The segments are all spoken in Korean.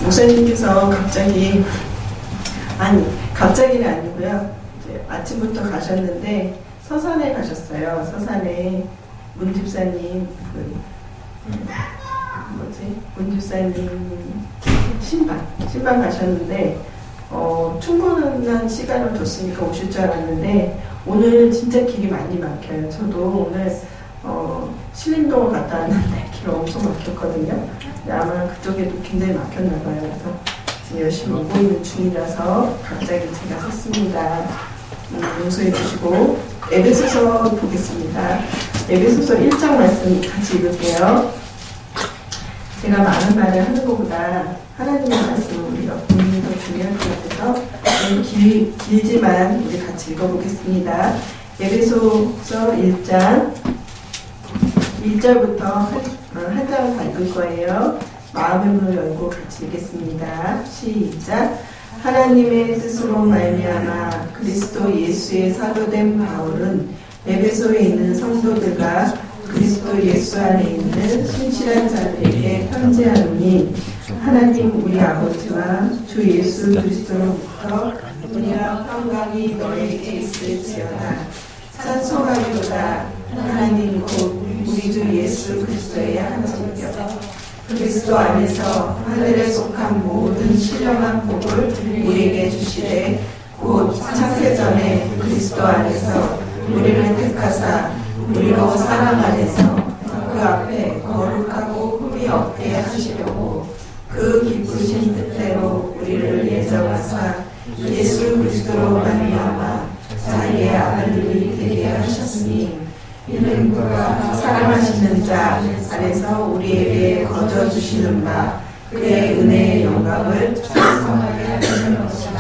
목사님께서 갑자기는 아니고요. 이제 아침부터 가셨는데 서산에 가셨어요. 서산에 문집사님 문집사님 신방 가셨는데 충분한 시간을 줬으니까 오실 줄 알았는데 오늘 진짜 길이 많이 막혀요. 저도 오늘 신림동을 갔다 왔는데 길 엄청 막혔거든요. 아마 그쪽에도 굉장히 막혔나 봐요. 그래서 지금 열심히 오고 있는 중이라서 갑자기 제가 섰습니다. 용서해 주시고 에베소서 보겠습니다. 에베소서 1장 말씀 같이 읽을게요. 제가 많은 말을 하는 것보다 하나님의 말씀을 우리가 보는 게 더 중요할 것 같아서 길지만 우리 같이 읽어보겠습니다. 에베소서 1장 1절부터 한 장을 다 읽을 거예요. 마음의 문을 열고 같이 읽겠습니다. 시작. 하나님의 뜻으로 말미암아 그리스도 예수의 사도된 바울은 에베소에 있는 성도들과 그리스도 예수 안에 있는 신실한 자들에게 편지하노니 하나님 우리 아버지와 주 예수 그리스도로부터 은혜와 평강이 너에게 있을지어다. 찬송하리로다. 하나님 곧 우리 주 예수 그리스도의 하나님께서 그리스도 안에서 하늘에 속한 모든 신령한 복을 우리에게 주시되 곧 창세전에 그리스도 안에서 우리를 택하사 우리로 사랑 안에서 그 앞에 거룩하고 흠이 없게 하시려고 그 기쁘신 뜻대로 우리를 예정하사 예수 그리스도로 말미암아 자기의 아들들이 되게 하셨으니 이는 그가 사랑하시는 자 안에서 우리에게 거저주시는 바 그의 은혜의 영광을 찬송하게 하시는 것이다.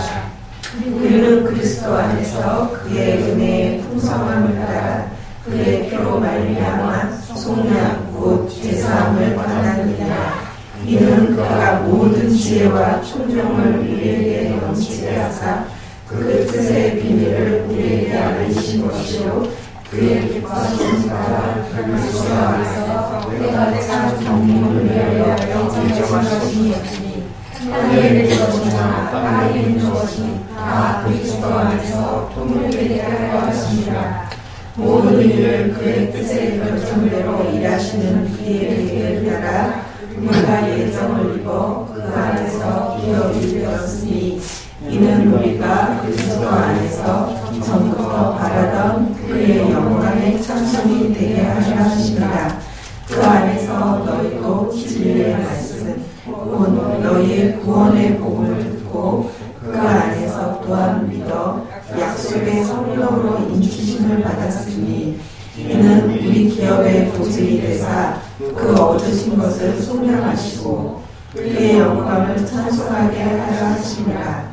우리는 그리스도 안에서 그의 은혜의 풍성함을 따라 그의 피로 말미암아 속량 곧 제사함을 받았느니라. 이는 그가 모든 지혜와 충정을 우리에게 넘치게 하사 그 뜻의 비밀을 우리에게 알리신 것이요 그의 기뻐하신 바와 그리스도 안에서 내가 참 경륜을 위하여 인정하신 것이니 하늘에 있는 것이나 땅에 있는 것이 다 그리스도 안에서 통일되게 하려 하시니라. 모든 일을 그의 뜻의 결정대로 일하시는 그의 계획을 따라 우리가 예정을 입어 그 안에서 기업이 되었으니 이는 우리가 그리스도 안에서 전부터 바라던 그의 영광의 찬송이 되게 하려 하시니라. 그 안에서 너희도 진리의 말씀 곧 너희의 구원의 복을 듣고 그 안에서 또한 믿어 약속의 성령으로 인치심을 받았으니 이는 우리 기업의 보증이 되사 그 얻으신 것을 속량하시고 그의 영광을 찬송하게 하려 하시니라.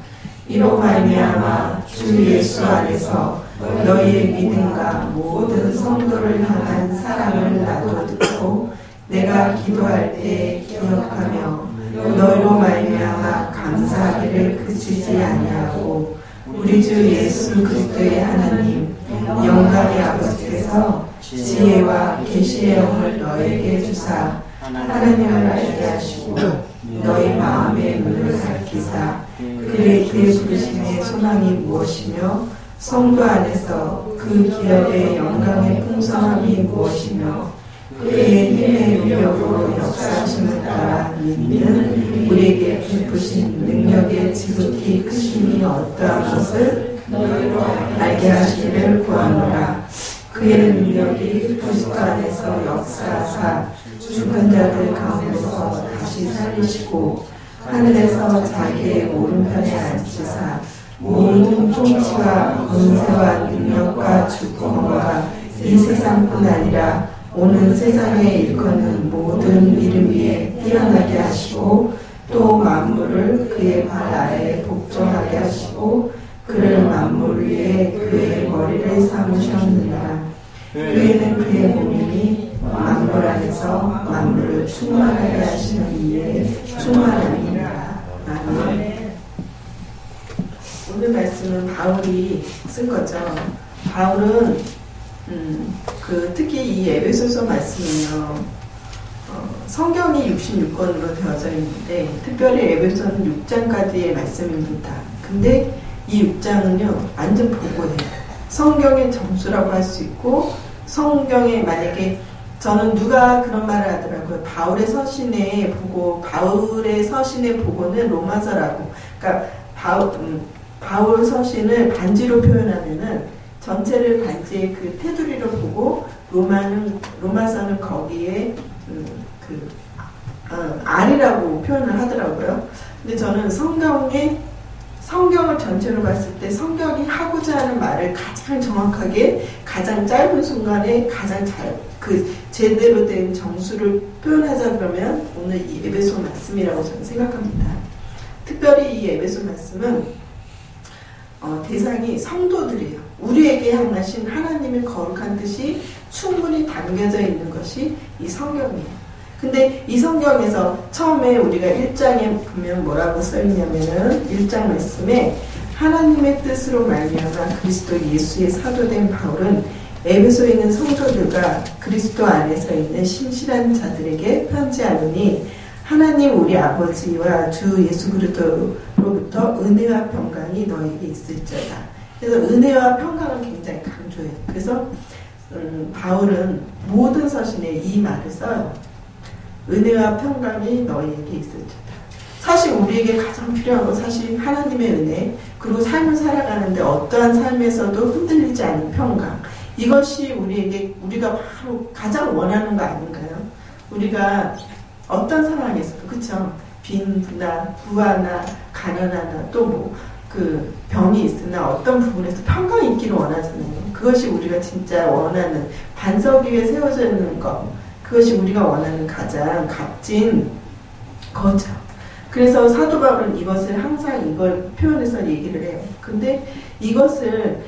이로 말미암아 주 예수 안에서 너희의 믿음과 모든 성도를 향한 사랑을 나도 듣고 내가 기도할 때 기억하며 너희로 말미암아 감사하기를 그치지 아니하고 우리 주 예수 그리스도의 하나님 영광의 아버지께서 지혜와 계시의 영을 너에게 주사 하나님을 알게 하시고 너희 마음의 문을 밝히사 그의 부르심의 소망이 무엇이며 성도 안에서 그 기업의 영광의 풍성함이 무엇이며 그의 힘의 능력으로 역사하심을 따라 믿는 우리에게 베푸신 능력의 지극히 크심이 어떠한 것을 너희로 알게 하시기를 구하노라. 그의 능력이 그리스도 안에서 역사하사 죽은 자들 가운데서 다시 살리시고 하늘에서 자기의 오른편에 앉히사 모든 통치와 권세와 능력과 주권과 이 세상뿐 아니라 오는 세상에 일컫는 모든 이름 위에 뛰어나게 하시고 또 만물을 그의 발 아래에 복종하게 하시고 그를 만물 위에 그의 머리를 삼으셨느니라. 그에는 그의 몸이 만물 안에서 만물을 충만하게 하시는 이에 충만하니라. 아멘. 오늘 말씀은 바울이 쓴 거죠. 바울은 특히 이 에베소서 말씀은요. 성경이 66권으로 되어져 있는데 특별히 에베소는 6장까지의 말씀입니다. 근데 이 6장은요 완전 보고해요. 성경의 점수라고 할 수 있고 성경에 만약에 저는 누가 그런 말을 하더라고요. 바울의 서신의 보고는 로마서라고. 그러니까 바울 서신을 반지로 표현하면은 전체를 반지의 그 테두리로 보고 로마서는 거기에 알이라고 표현을 하더라고요. 근데 저는 성경을 전체로 봤을 때 성경이 하고자 하는 말을 가장 정확하게 가장 짧은 순간에 가장 제대로 된 정수를 표현하자 그러면 오늘 이 에베소 말씀이라고 저는 생각합니다. 특별히 이 에베소 말씀은 대상이 성도들이에요. 우리에게 향하신 하나님의 거룩한 뜻이 충분히 담겨져 있는 것이 이 성경이에요. 근데 이 성경에서 처음에 우리가 1장에 보면 뭐라고 써있냐면은 1장 말씀에 하나님의 뜻으로 말미암아 그리스도 예수의 사도된 바울은 에베소에 있는 성도들과 그리스도 안에서 있는 신실한 자들에게 편지하노니 하나님 우리 아버지와 주 예수 그리스도로부터 은혜와 평강이 너에게 있을지어다. 그래서 은혜와 평강은 굉장히 강조해요. 그래서 바울은 모든 서신에 이 말을 써요. 은혜와 평강이 너희에게 있을지어다. 사실 우리에게 가장 필요한 건 사실 하나님의 은혜, 그리고 삶을 살아가는데 어떠한 삶에서도 흔들리지 않는 평강, 이것이 우리가 바로 가장 원하는 거 아닌가요? 우리가 어떤 상황에서도, 그쵸? 빈부나 부하나 가난하나 또 병이 있으나 어떤 부분에서 평강이 있기를 원하잖아요. 그것이 우리가 진짜 원하는 반석 위에 세워져 있는 것, 그것이 우리가 원하는 가장 값진 거죠. 그래서 사도 바울은 이것을 항상 이걸 표현해서 얘기를 해요. 근데 이것을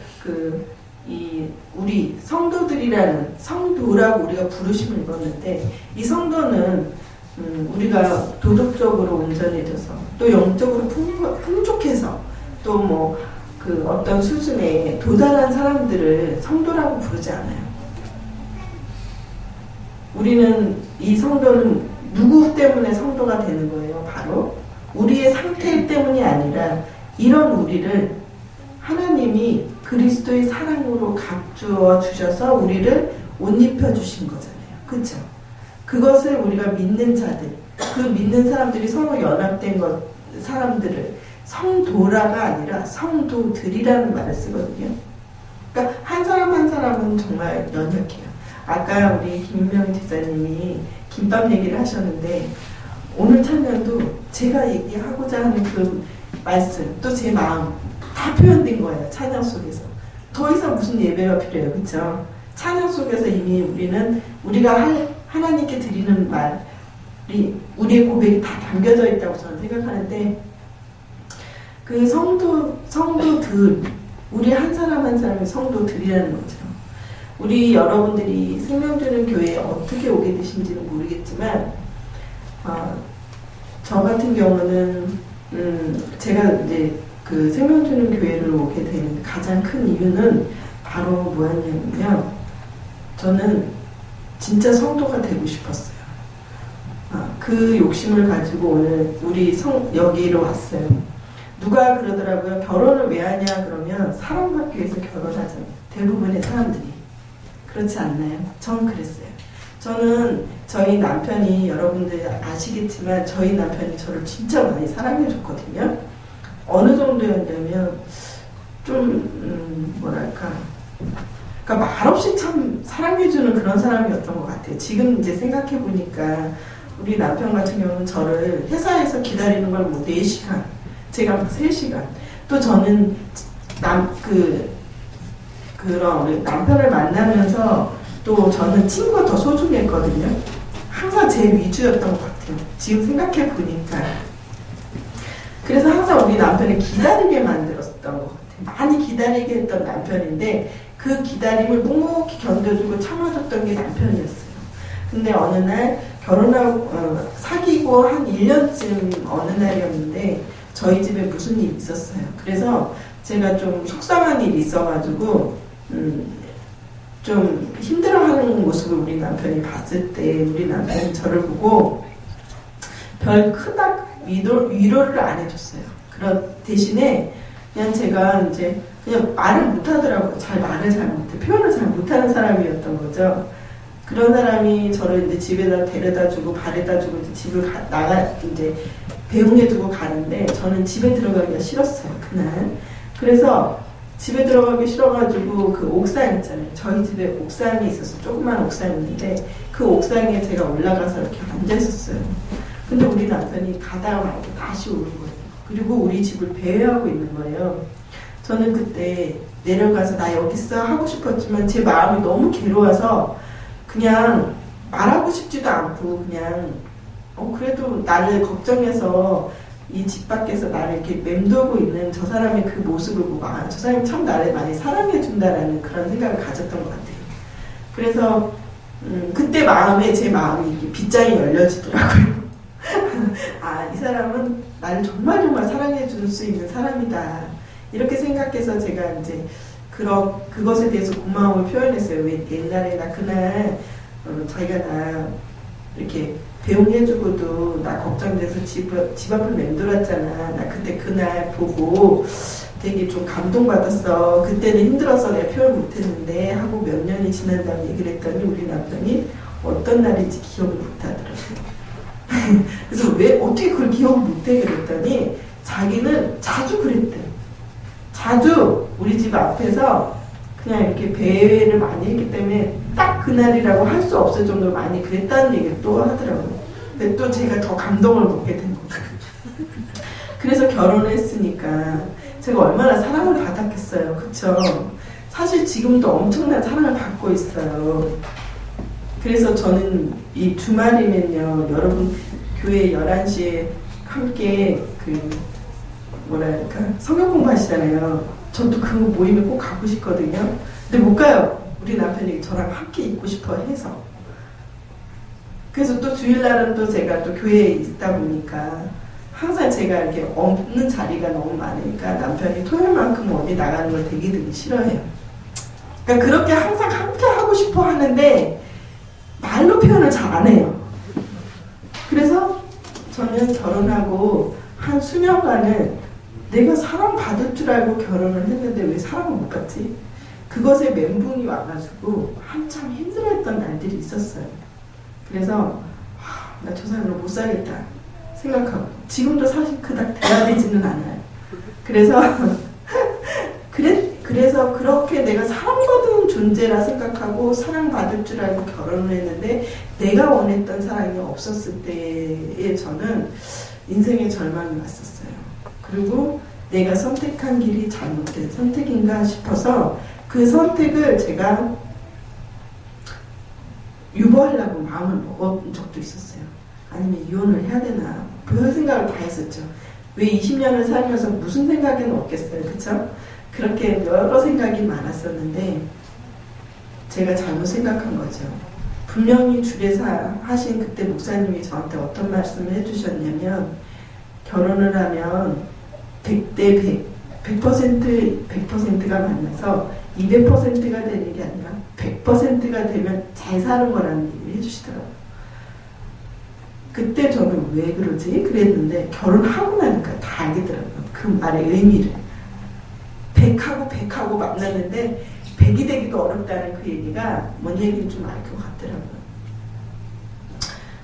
우리 성도들이라는 성도라고 우리가 부르심을 입었는데 이 성도는 우리가 도덕적으로 온전해져서 또 영적으로 풍족해서 또 어떤 수준에 도달한 사람들을 성도라고 부르지 않아요. 우리는 이 성도는 누구 때문에 성도가 되는 거예요? 바로 우리의 상태 때문이 아니라 이런 우리를 하나님이 그리스도의 사랑으로 감추어 주셔서 우리를 옷 입혀 주신 거잖아요. 그렇죠? 그것을 우리가 믿는 자들, 그 믿는 사람들이 서로 연합된 사람들을 성도라가 아니라 성도들이라는 말을 쓰거든요. 그러니까 한 사람 한 사람은 정말 연약해요. 아까 우리 김명희 집사님이 김밥 얘기를 하셨는데 오늘 찬양도 제가 얘기하고자 하는 그 말씀 또 제 마음 다 표현된 거예요. 찬양 속에서. 더 이상 무슨 예배가 필요해요. 그렇죠? 찬양 속에서 이미 우리가 하나님께 드리는 말이 우리의 고백이 다 담겨져 있다고 저는 생각하는데 그 성도들 우리 한 사람 한 사람이 성도들이라는 거죠. 우리 여러분들이 생명주는 교회에 어떻게 오게 되신지는 모르겠지만 저 같은 경우는 제가 이제 그 생명주는 교회를 오게 된 가장 큰 이유는 바로 뭐였냐면요. 저는 진짜 성도가 되고 싶었어요. 그 욕심을 가지고 오늘 우리 여기로 왔어요. 누가 그러더라고요. 결혼을 왜 하냐 그러면 사랑받기 위해서 결혼하잖아요. 대부분의 사람들이. 그렇지 않나요? 전 그랬어요. 저는 저희 남편이 여러분들 아시겠지만 저희 남편이 저를 진짜 많이 사랑해 줬거든요. 어느 정도였냐면 좀 뭐랄까 그러니까 말없이 참 사랑해 주는 그런 사람이었던 것 같아요. 지금 이제 생각해 보니까 우리 남편 같은 경우는 저를 회사에서 기다리는 걸 뭐 4시간 제가 막 3시간 또 저는 그런 우리 남편을 만나면서 또 저는 친구가 더 소중했거든요. 항상 제 위주였던 것 같아요. 지금 생각해 보니까. 그래서 항상 우리 남편을 기다리게 만들었던 것 같아요. 많이 기다리게 했던 남편인데 그 기다림을 묵묵히 견뎌주고 참아줬던 게 남편이었어요. 근데 어느 날 결혼하고 사귀고 한 1년쯤 어느 날이었는데 저희 집에 무슨 일이 있었어요. 그래서 제가 좀 속상한 일이 있어가지고 좀 힘들어하는 모습을 우리 남편이 봤을 때 우리 남편이 저를 보고 별 크다 위로를 안 해줬어요. 그런 대신에 그냥 제가 이제 그냥 말을 못하더라고요. 말을 잘 못해. 표현을 잘 못하는 사람이었던 거죠. 그런 사람이 저를 이제 집에다 데려다 주고 바래다 주고 이제 집을 이제 배웅해 두고 가는데 저는 집에 들어가기가 싫었어요. 그날. 그래서 집에 들어가기 싫어가지고 그 옥상 있잖아요. 저희 집에 옥상이 있어서 조그만 옥상이 있는데 그 옥상에 제가 올라가서 이렇게 앉아 있었어요. 근데 우리 남편이 가다가 말고 다시 오는 거예요. 그리고 우리 집을 배회하고 있는 거예요. 저는 그때 내려가서 나 여기 있어 하고 싶었지만 제 마음이 너무 괴로워서 그냥 말하고 싶지도 않고 그냥 그래도 나를 걱정해서 이 집 밖에서 나를 이렇게 맴돌고 있는 저 사람의 그 모습을 보고 저 사람이 참 나를 많이 사랑해 준다라는 그런 생각을 가졌던 것 같아요. 그래서 그때 제 마음이 이렇게 빗장이 열려지더라고요. 이 사람은 나를 정말 사랑해 줄 수 있는 사람이다. 이렇게 생각해서 제가 이제 그것에 대해서 고마움을 표현했어요. 왜 옛날에 나 그날 자기가 나 이렇게 배웅해주고도 나 걱정돼서 집 앞을 맴돌았잖아. 나 그날 보고 되게 좀 감동받았어. 그때는 힘들어서 내가 표현 못했는데 하고 몇 년이 지난 다음에 얘기를 했더니 우리 남편이 어떤 날인지 기억을 못하더라고요. 그래서 왜 어떻게 그걸 기억을 못해 그랬더니 자기는 자주 그랬대. 자주 우리 집 앞에서 그냥 이렇게 배회를 많이 했기 때문에 딱 그날이라고 할 수 없을 정도로 많이 그랬다는 얘기를 또 하더라고요. 근데 또 제가 더 감동을 먹게 된 거예요. 그래서 결혼을 했으니까 제가 얼마나 사랑을 받았겠어요. 그쵸? 사실 지금도 엄청난 사랑을 받고 있어요. 그래서 저는 이 주말이면요, 여러분 교회 11시에 함께 성경 공부하시잖아요. 저도 그 모임에 꼭 가고 싶거든요. 근데 못 가요. 우리 남편이 저랑 함께 있고 싶어 해서. 그래서 또 주일날은 또 제가 또 교회에 있다 보니까 항상 제가 이렇게 없는 자리가 너무 많으니까 남편이 토요일만큼 어디 나가는 걸 되게 싫어해요. 그러니까 그렇게 항상 함께 하고 싶어 하는데 말로 표현을 잘 안 해요. 그래서 저는 결혼하고 한 수년간은 내가 사랑받을 줄 알고 결혼을 했는데 왜 사랑을 못 받지? 그것에 멘붕이 와가지고 한참 힘들어했던 날들이 있었어요. 그래서 나 저 사람으로 못 살겠다 생각하고 지금도 사실 그닥 대화되지는 않아요. 그래서 그렇게 내가 사랑받은 존재라 생각하고 사랑받을 줄 알고 결혼을 했는데 내가 원했던 사랑이 없었을 때에 저는 인생의 절망이 왔었어요. 그리고 내가 선택한 길이 잘못된 선택인가 싶어서 그 선택을 제가 유보하려고 마음을 먹은 적도 있었어요. 아니면 이혼을 해야 되나 그 생각을 다 했었죠. 왜 20년을 살면서 무슨 생각은 없겠어요. 그쵸? 그렇게 여러 생각이 많았었는데 제가 잘못 생각한 거죠. 분명히 주례사 하신 그때 목사님이 저한테 어떤 말씀을 해주셨냐면 결혼을 하면 100대 100%가 만나서 200%가 될 일이 아니라 100%가 되면 잘 사는 거라는 얘기를 해주시더라고요. 그때 저는 왜 그러지? 그랬는데 결혼하고 나니까 다 알겠더라고요. 그 말의 의미를. 100하고 만났는데 100이 되기도 어렵다는 그 얘기가 뭔 얘기인지 좀 알 것 같더라고요.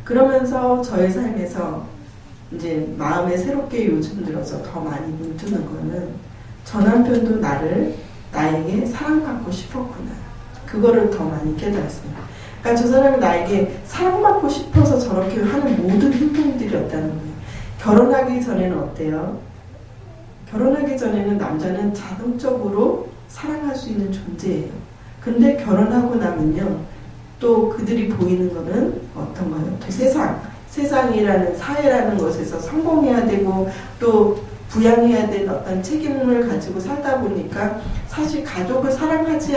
그러면서 저의 삶에서 이제 마음에 새롭게 요즘 들어서 더 많이 뭉드는 거는 저 남편도 나에게 사랑받고 싶었구나. 그거를 더 많이 깨달았어요. 그러니까 저 사람이 나에게 사랑받고 싶어서 저렇게 하는 모든 행동들이었다는 거예요. 결혼하기 전에는 어때요? 결혼하기 전에는 남자는 자동적으로 사랑할 수 있는 존재예요. 근데 결혼하고 나면요, 또 그들이 보이는 거는 어떤 거예요? 또 세상이라는 사회라는 것에서 성공해야 되고 또 부양해야 되는 어떤 책임을 가지고 살다 보니까 사실 가족을 사랑하지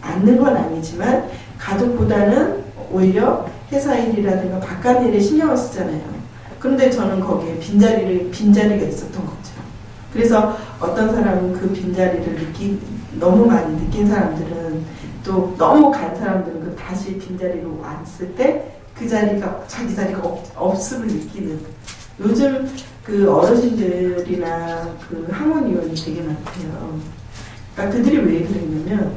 않는 건 아니지만 가족보다는 오히려 회사 일이라든가 바깥 일에 신경을 쓰잖아요. 그런데 저는 거기에 빈자리가 있었던 거죠. 그래서 어떤 사람은 그 빈자리를 너무 많이 느낀 사람들은 또 너무 간 사람들은 그 다시 빈자리로 왔을 때 그 자리가 자기 자리가 없음을 느끼는 요즘 그 어르신들이나 그 항원의원이 되게 많대요. 그러니까 그들이 왜 그랬냐면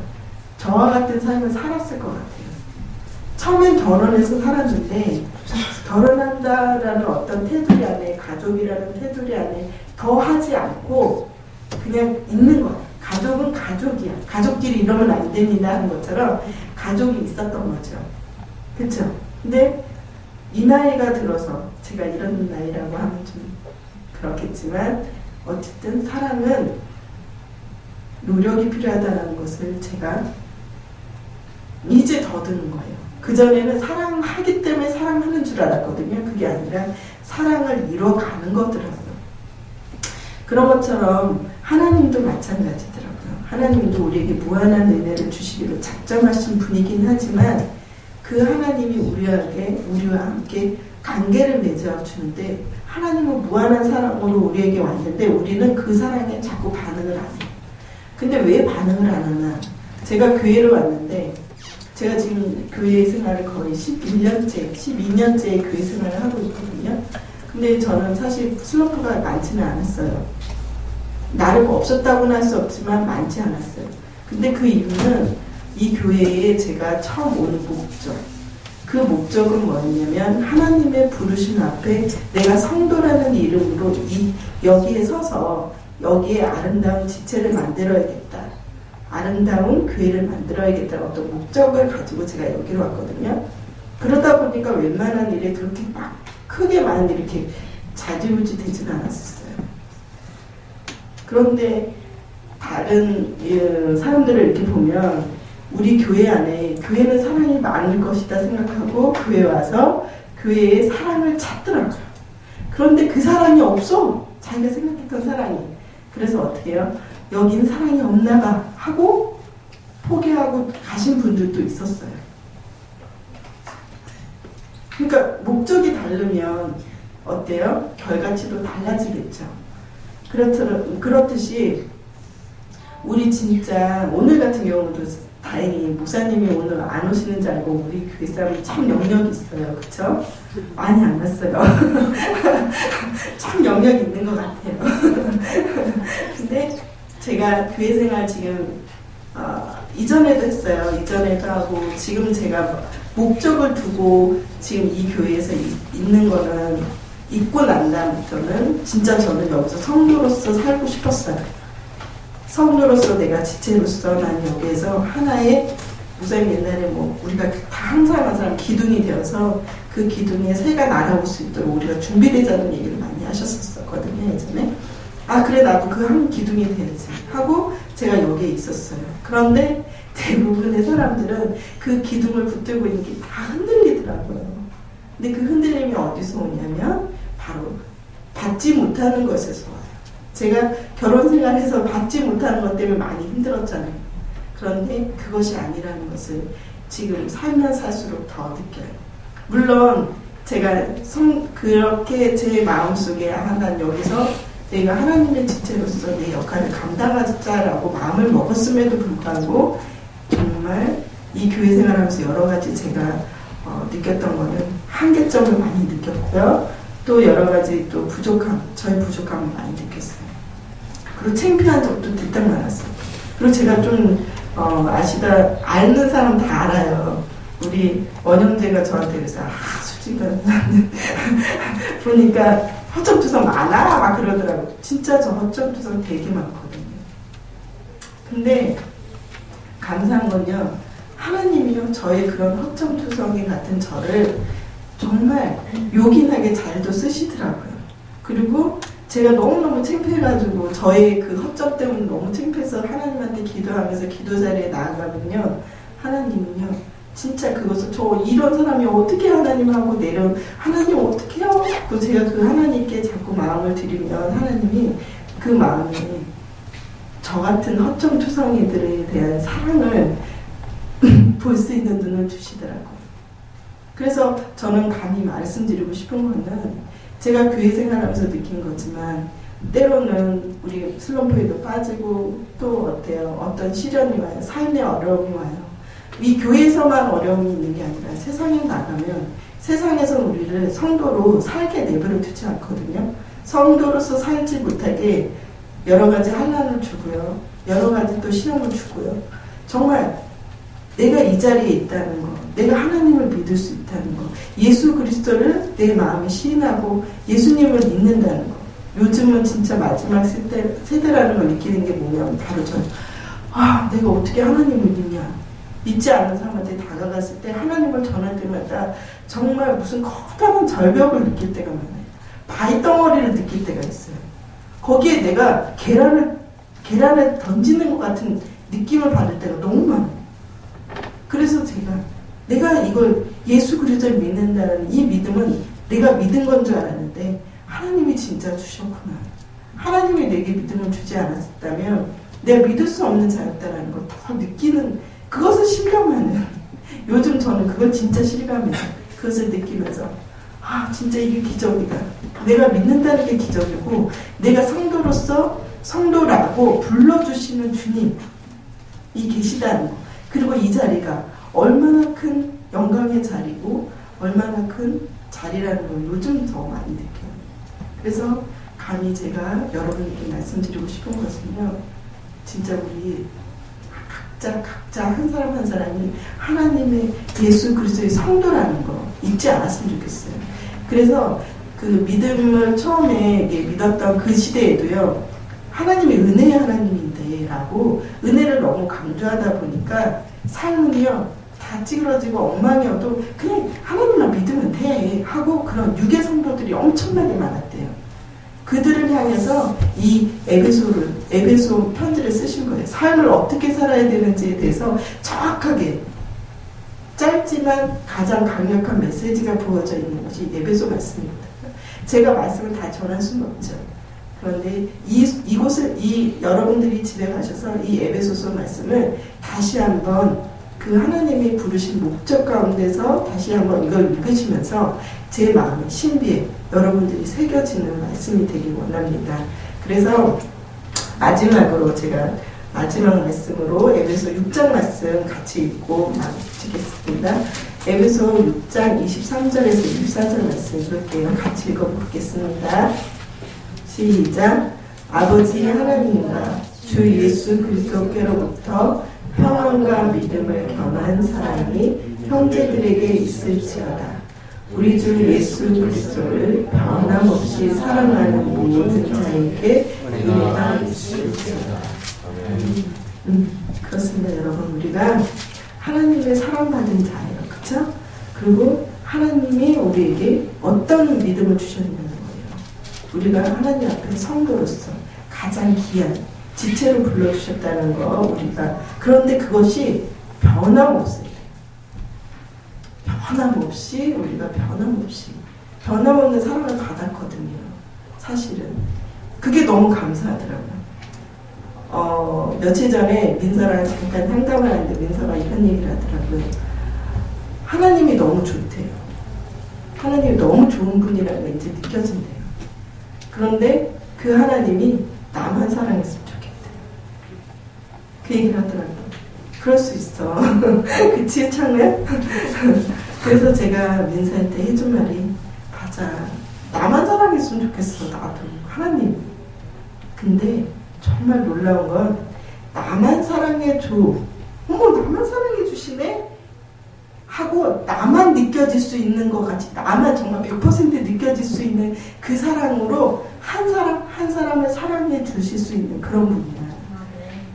저와 같은 삶을 살았을 것 같아요. 처음엔 결혼해서 살았는데 결혼한다라는 어떤 테두리 안에 가족이라는 테두리 안에 더 하지 않고 그냥 있는 거야. 가족은 가족이야. 가족끼리 이러면 안 됩니다 하는 것처럼 가족이 있었던 거죠. 그렇죠? 근데 이 나이가 들어서 제가 이런 나이라고 하면 좀 그렇겠지만 어쨌든 사랑은 노력이 필요하다는 것을 제가 이제 더 드는 거예요. 그전에는 사랑하기 때문에 사랑하는 줄 알았거든요. 그게 아니라 사랑을 이뤄가는 거더라고요. 그런 것처럼 하나님도 마찬가지더라고요. 하나님도 우리에게 무한한 은혜를 주시기로 작정하신 분이긴 하지만 그 하나님이 우리와 함께 관계를 맺어주는데 하나님은 무한한 사랑으로 우리에게 왔는데 우리는 그 사랑에 자꾸 반응을 안 해요. 근데 왜 반응을 안 하나? 제가 교회를 왔는데 제가 지금 교회 생활을 거의 12년째 교회 생활을 하고 있거든요. 근데 저는 사실 슬럼프가 많지는 않았어요. 나름 없었다고는 할 수 없지만 많지 않았어요. 근데 그 이유는 이 교회에 제가 처음 오는 목적. 그 목적은 뭐냐면 하나님의 부르심 앞에 내가 성도라는 이름으로 여기에 서서 여기에 아름다운 지체를 만들어야겠다. 아름다운 교회를 만들어야겠다는 어떤 목적을 가지고 제가 여기로 왔거든요. 그러다 보니까 웬만한 일에 그렇게 막 크게 많은 이렇게 좌지우지 되지는 않았었어요. 그런데 다른 사람들을 이렇게 보면 우리 교회 안에 교회는 사랑이 많을 것이다 생각하고 교회에 와서 교회의 사랑을 찾더라고요. 그런데 그 사랑이 없어. 자기가 생각했던 사랑이. 그래서 어떻게 해요? 여기는 사랑이 없나 봐 하고 포기하고 가신 분들도 있었어요. 그러니까 목적이 다르면 어때요? 결과치도 달라지겠죠. 그렇듯이 우리 진짜 오늘 같은 경우도 다행히 목사님이 오늘 안 오시는 줄 알고 우리 교회 사람이 참 영역이 있어요. 그쵸? 많이 안 왔어요. 참 영역이 있는 것 같아요. 근데 제가 교회 생활 지금 이전에도 했어요. 이전에도 하고 지금 제가 목적을 두고 지금 이 교회에서 있는 거는 있고 난 다음부터는 진짜 저는 여기서 성도로서 살고 싶었어요. 성도로서 내가 지체로서 난 여기에서 하나의 목사님 옛날에 뭐 우리가 다 항상 기둥이 되어서 그 기둥에 새가 날아올 수 있도록 우리가 준비되자는 얘기를 많이 하셨었거든요. 예전에. 아 그래 나도 그 한 기둥이 돼야지 하고 제가 여기에 있었어요. 그런데 대부분의 사람들은 그 기둥을 붙들고 있는 게 다 흔들리더라고요. 근데 그 흔들림이 어디서 오냐면 바로 받지 못하는 것에서 와요. 제가 결혼 생활에서 받지 못하는 것 때문에 많이 힘들었잖아요. 그런데 그것이 아니라는 것을 지금 살면 살수록 더 느껴요. 물론 제가 그렇게 제 마음속에 난 여기서 내가 하나님의 지체로서 내 역할을 감당하자라고 마음을 먹었음에도 불구하고 정말 이 교회 생활하면서 여러 가지 제가 느꼈던 거는 한계점을 많이 느꼈고요. 또 여러 가지 또 저의 부족함을 많이 느꼈어요. 그리고 창피한 적도 들딱 많았어요. 그리고 제가 좀 아는 사람 다 알아요. 우리 원영재가 저한테 그래서 솔직히 그러니까 허점투성 많아 막 그러더라고요. 진짜 저 허점투성 되게 많거든요. 근데 감사한 건요, 하나님이요 저의 그런 허점투성이 같은 저를 정말 요긴하게 잘도 쓰시더라고요. 그리고 제가 너무너무 창피해가지고 저의 그 허점 때문에 너무 창피해서 하나님한테 기도하면서 기도 자리에 나아가면요, 하나님은요 진짜 그것을 저 이런 사람이 어떻게 하나님하고 하나님 어떻게 해요? 자꾸 제가 그 하나님께 자꾸 마음을 드리면 하나님이 그 마음이 저 같은 허점투성이들에 대한 사랑을 볼 수 있는 눈을 주시더라고요. 그래서 저는 감히 말씀드리고 싶은 거는 제가 교회 생활하면서 느낀 거지만 때로는 우리 슬럼프에도 빠지고 또 어때요? 어떤 시련이 와요. 삶의 어려움이 와요. 이 교회에서만 어려움이 있는 게 아니라 세상에 나가면 세상에서 우리를 성도로 살게 내버려 두지 않거든요. 성도로서 살지 못하게 여러 가지 환난을 주고요. 여러 가지 또 시험을 주고요. 정말 내가 이 자리에 있다는 거, 내가 하나님을 믿을 수 있다는 거, 예수 그리스도를 내 마음에 시인하고 예수님을 믿는다는 거. 요즘은 진짜 마지막 세대라는 걸 느끼는 게 뭐냐면 바로 내가 어떻게 하나님을 믿냐. 믿지 않는 사람한테 다가갔을 때 하나님을 전할 때마다 정말 무슨 커다란 절벽을 느낄 때가 많아요. 바위덩어리를 느낄 때가 있어요. 거기에 내가 계란을 던지는 것 같은 느낌을 받을 때가 너무 많아요. 그래서 내가 이걸 예수 그리스도를 믿는다는 이 믿음은 내가 믿은 건 줄 알았는데 하나님이 진짜 주셨구나. 하나님이 내게 믿음을 주지 않았다면 내가 믿을 수 없는 자였다라는 걸 더 느끼는, 그것을 실감하는, 요즘 저는 그걸 진짜 실감해요. 그것을 느끼면서 진짜 이게 기적이다. 내가 믿는다는 게 기적이고 내가 성도로서 성도라고 불러주시는 주님이 계시다는 거. 그리고 이 자리가 얼마나 큰 영광의 자리고 얼마나 큰 자리라는 걸 요즘 더 많이 느껴요. 그래서 감히 제가 여러분에게 말씀드리고 싶은 것은요, 진짜 우리 각자 한 사람 한 사람이 하나님의 예수 그리스도의 성도라는 거 잊지 않았으면 좋겠어요. 그래서 그 믿음을 처음에 믿었던 그 시대에도요, 하나님이 은혜의 하나님인데 라고 은혜를 너무 강조하다 보니까 삶은요 다 찌그러지고 엉망이어도 그냥 하나님만 믿으면 돼 하고 그런 유괴 성도들이 엄청나게 많았대요. 그들을 향해서 이 에베소 편지를 쓰신 거예요. 삶을 어떻게 살아야 되는지에 대해서 정확하게 짧지만 가장 강력한 메시지가 부어져 있는 것이 에베소 말씀입니다. 제가 말씀을 다 전할 수는 없죠. 그런데 여러분들이 집에 가셔서 이 에베소서 말씀을 다시 한번 그 하나님이 부르신 목적 가운데서 다시 한번 이걸 읽으시면서 제 마음의 신비에 여러분들이 새겨지는 말씀이 되길 원합니다. 그래서 마지막으로 제가 마지막 말씀으로 에베소 6장 말씀 같이 읽고 마치겠습니다. 에베소 6장 23절에서 24절 말씀 읽을게요. 같이 읽어보겠습니다. 시작. 아버지 하나님과 주 예수 그리스도께로부터 평안과 믿음을 겸한 사랑이 형제들에게 있을지어다. 우리 주 예수 그리스도를 변함없이 사랑하는 모든 자에게 은혜가 있을지어다. 그렇습니다, 여러분. 우리가 하나님의 사랑받은 자예요. 그렇죠? 그리고 하나님이 우리에게 어떤 믿음을 주셨냐는 거예요. 우리가 하나님 앞에 성도로서 가장 귀한 지체로 불러주셨다는 거 우리가. 그런데 그것이 변함없어요. 우리가 변함없는 사랑을 받았거든요. 사실은 그게 너무 감사하더라고요. 며칠 전에 민서랑 잠깐 상담을 하는데 민서가 이런 얘기를 하더라고요. 하나님이 너무 좋대요. 하나님이 너무 좋은 분이라는 게 이제 느껴진대요. 그런데 그 하나님이 나만 사랑했으면 좋겠대요. 그 얘기를 하더라고요. 그럴 수 있어. 그치, 창래? 그래서 제가 민서한테 해준 말이, 맞아. 나만 사랑했으면 좋겠어. 나도. 하나님. 근데 정말 놀라운 건 나만 사랑해줘. 나만 사랑해주시네? 하고 나만 느껴질 수 있는 것 같이, 나만 정말 100% 느껴질 수 있는 그 사랑으로 한 사람을 사랑해 주실 수 있는 그런 분이야.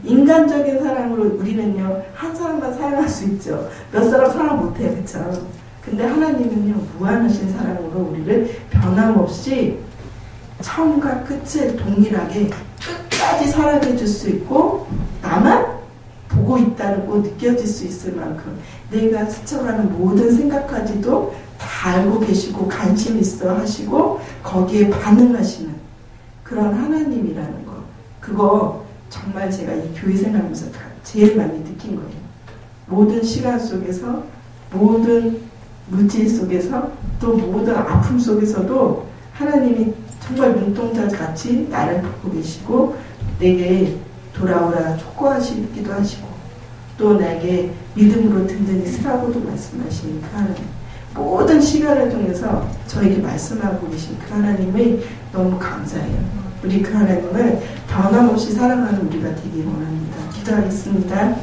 인간적인 사랑으로 우리는요, 한 사람만 사랑할 수 있죠. 몇 사람 사랑 못해요. 그쵸? 근데 하나님은요, 무한하신 사랑으로 우리를 변함없이 처음과 끝을 동일하게 끝까지 사랑해 줄 수 있고, 나만 보고 있다고 느껴질 수 있을 만큼 내가 스쳐가는 모든 생각까지도 다 알고 계시고 관심 있어 하시고 거기에 반응하시는 그런 하나님이라는 거. 그거 정말 제가 이 교회 생활하면서 제일 많이 느낀 거예요. 모든 시간 속에서, 모든 물질 속에서, 또 모든 아픔 속에서도 하나님이 정말 눈동자같이 나를 보고 계시고 내게 돌아오라 촉구하시기도 하시고, 또 내게 믿음으로 든든히 쓰라고도 말씀하신 그 하나님. 모든 시간을 통해서 저에게 말씀하고 계신 그 하나님의 너무 감사해요. 우리 그 하나님을 변함없이 사랑하는 우리가 되길 원합니다. 기도하겠습니다.